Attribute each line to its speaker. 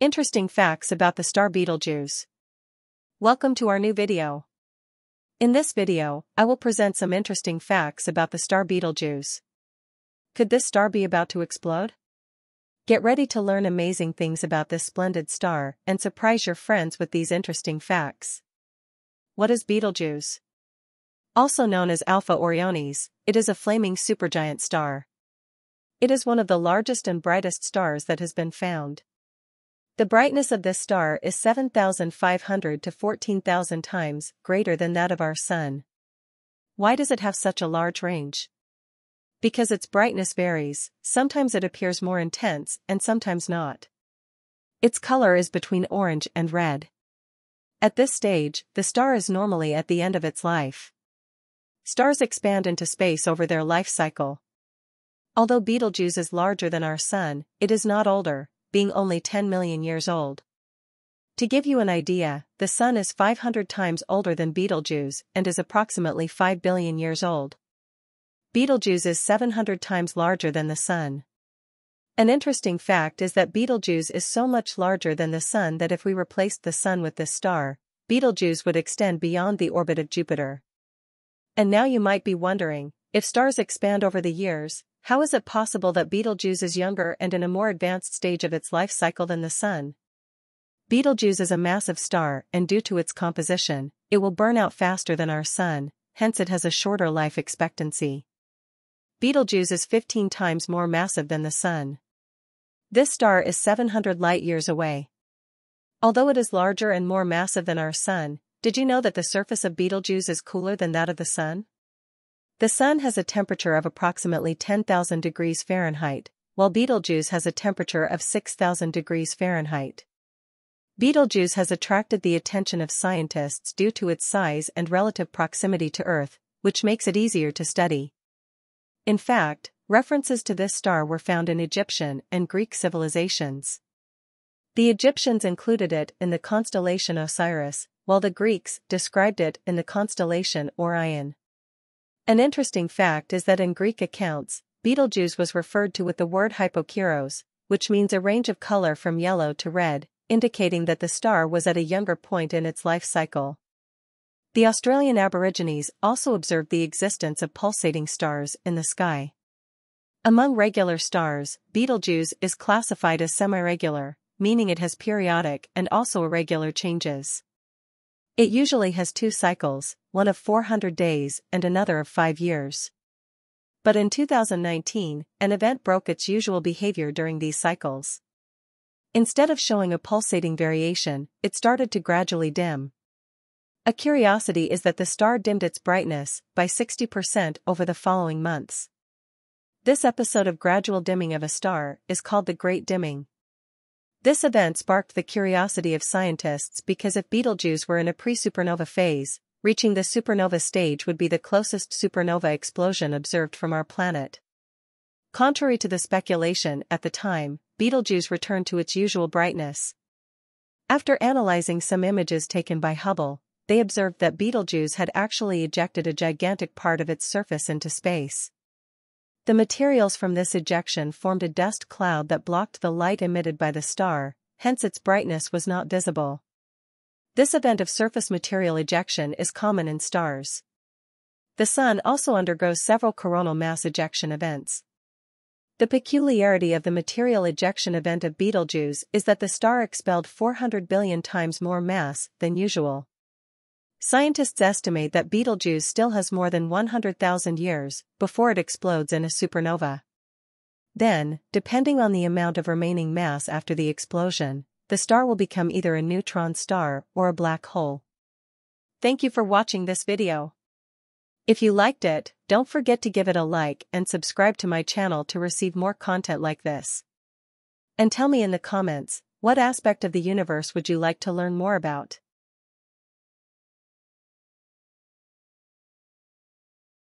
Speaker 1: Interesting facts about the star Betelgeuse. Welcome to our new video. In this video, I will present some interesting facts about the star Betelgeuse. Could this star be about to explode? Get ready to learn amazing things about this splendid star and surprise your friends with these interesting facts. What is Betelgeuse? Also known as Alpha Orionis, it is a flaming supergiant star. It is one of the largest and brightest stars that has been found. The brightness of this star is 7,500 to 14,000 times greater than that of our Sun. Why does it have such a large range? Because its brightness varies, sometimes it appears more intense and sometimes not. Its color is between orange and red. At this stage, the star is normally at the end of its life. Stars expand into space over their life cycle. Although Betelgeuse is larger than our Sun, it is not older, being only 10 million years old. To give you an idea, the Sun is 500 times older than Betelgeuse and is approximately 5 billion years old. Betelgeuse is 700 times larger than the Sun. An interesting fact is that Betelgeuse is so much larger than the Sun that if we replaced the Sun with this star, Betelgeuse would extend beyond the orbit of Jupiter. And now you might be wondering, if stars expand over the years, how is it possible that Betelgeuse is younger and in a more advanced stage of its life cycle than the Sun? Betelgeuse is a massive star and due to its composition, it will burn out faster than our Sun, hence it has a shorter life expectancy. Betelgeuse is 15 times more massive than the Sun. This star is 700 light-years away. Although it is larger and more massive than our Sun, did you know that the surface of Betelgeuse is cooler than that of the Sun? The Sun has a temperature of approximately 10,000 degrees Fahrenheit, while Betelgeuse has a temperature of 6,000 degrees Fahrenheit. Betelgeuse has attracted the attention of scientists due to its size and relative proximity to Earth, which makes it easier to study. In fact, references to this star were found in Egyptian and Greek civilizations. The Egyptians included it in the constellation Osiris, while the Greeks described it in the constellation Orion. An interesting fact is that in Greek accounts, Betelgeuse was referred to with the word hypokauros, which means a range of color from yellow to red, indicating that the star was at a younger point in its life cycle. The Australian Aborigines also observed the existence of pulsating stars in the sky. Among regular stars, Betelgeuse is classified as semi-regular, meaning it has periodic and also irregular changes. It usually has two cycles, one of 400 days and another of 5 years. But in 2019, an event broke its usual behavior during these cycles. Instead of showing a pulsating variation, it started to gradually dim. A curiosity is that the star dimmed its brightness by 60% over the following months. This episode of gradual dimming of a star is called the Great Dimming. This event sparked the curiosity of scientists because if Betelgeuse were in a pre-supernova phase, reaching the supernova stage would be the closest supernova explosion observed from our planet. Contrary to the speculation at the time, Betelgeuse returned to its usual brightness. After analyzing some images taken by Hubble, they observed that Betelgeuse had actually ejected a gigantic part of its surface into space. The materials from this ejection formed a dust cloud that blocked the light emitted by the star, hence its brightness was not visible. This event of surface material ejection is common in stars. The Sun also undergoes several coronal mass ejection events. The peculiarity of the material ejection event of Betelgeuse is that the star expelled 400 billion times more mass than usual. Scientists estimate that Betelgeuse still has more than 100,000 years before it explodes in a supernova. Then, depending on the amount of remaining mass after the explosion, the star will become either a neutron star or a black hole. Thank you for watching this video. If you liked it, don't forget to give it a like and subscribe to my channel to receive more content like this. And tell me in the comments, what aspect of the universe would you like to learn more about?